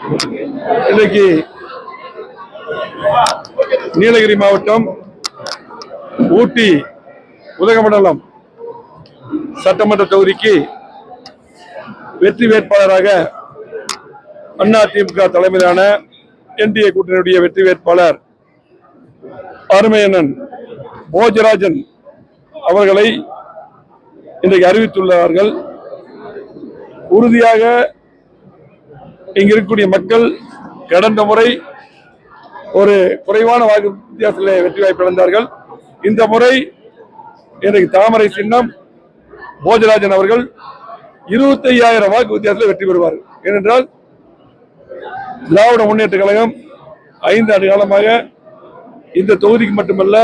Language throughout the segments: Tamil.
இன்னைக்கு நீலகிரி மாவட்டம் ஊட்டி உதகமண்டலம் சட்டமன்ற தொகுதிக்கு வெற்றி வேட்பாளராக அதிமுக தலைமையிலான என்டிஏ கூட்டணியுடைய வெற்றி வேட்பாளர் அருமையண்ணன் போஜராஜன் அவர்களை இன்றைக்கு அறிவித்துள்ளார்கள். உறுதியாக இங்கு இருக்கக்கூடிய மக்கள் கடந்த முறை ஒரு குறைவான வாக்கு வித்தியாசத்தில் வெற்றி வாய்ப்பு இழந்தார்கள். இந்த முறை இன்றைக்கு தாமரை சின்னம் போஜராஜன் அவர்கள் 25,000 வாக்கு வித்தியாசத்தில் வெற்றி பெறுவார்கள். ஏனென்றால் திராவிட முன்னேற்ற கழகம் 5 ஆண்டு காலமாக இந்த தொகுதிக்கு மட்டுமல்ல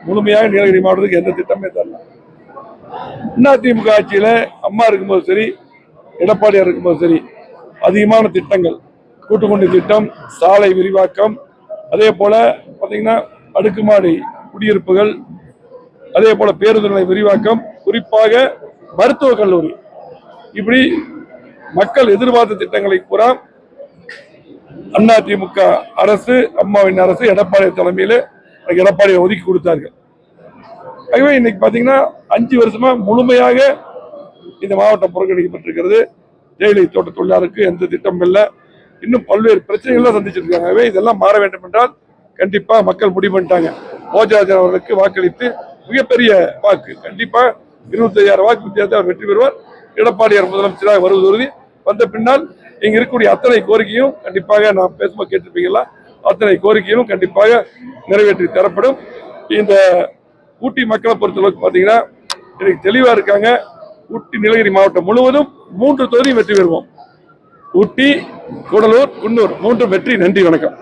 முழுமையாக நீலகிரி மாவட்டத்துக்கு எந்த திட்டமே தரல. அதிமுக ஆட்சியில அம்மா இருக்கும்போது சரி, எடப்பாடியார் இருக்கும்போது சரி, அதிகமான திட்டங்கள், கூட்டுக்குடி திட்டம், சாலை விரிவாக்கம், அதே போல பாத்தீங்கன்னா அடுக்குமாடி குடியிருப்புகள், அதே போல பேருந்து நிலைய விரிவாக்கம், குறிப்பாக மருத்துவக் கல்லூரி, இப்படி மக்கள் எதிர்பார்த்த திட்டங்களை பூரா அதிமுக அரசு, அம்மாவின் அரசு, எடப்பாடி தலைமையில் எடப்பாடியை ஒதுக்கி கொடுத்தார்கள். ஆகவே இன்னைக்கு பாத்தீங்கன்னா 5 வருஷமா முழுமையாக இந்த மாவட்டம் புறக்கணிக்கப்பட்டிருக்கிறது. தேயிலை தோட்ட தொழிலாளருக்கு எந்த திட்டமும் இல்லை. இன்னும் பல்வேறு பிரச்சனைகள் சந்திச்சிருக்காங்க. ஆகவே இதெல்லாம் மாற வேண்டும் என்றால் கண்டிப்பா மக்கள் முடிவு பண்ணிட்டாங்க. போஜராஜன் அவர்களுக்கு வாக்களித்து மிகப்பெரிய வாக்கு, கண்டிப்பா 25,000 வாக்கு வித்தியாசத்தில் அவர் வெற்றி பெறுவார். எடப்பாடியார் முதலமைச்சராக வருவது உறுதி. வந்த பின்னால் இங்க இருக்கக்கூடிய அத்தனை கோரிக்கையும் கண்டிப்பாக நான் பேசும்போது கேட்டிருப்பீங்களா, அத்தனை கோரிக்கையும் கண்டிப்பாக நிறைவேற்றி தரப்படும். இந்த ஊட்டி மக்களை பொறுத்தளவுக்கு பாத்தீங்கன்னா இன்னைக்கு தெளிவா இருக்காங்க. ஊட்டி நீலகிரி மாவட்டம் முழுவதும் 3 தொகுதியும் வெற்றி பெறுவோம். ஊட்டி, கூடலூர், குன்னூர் 3 வெற்றி. நன்றி, வணக்கம்.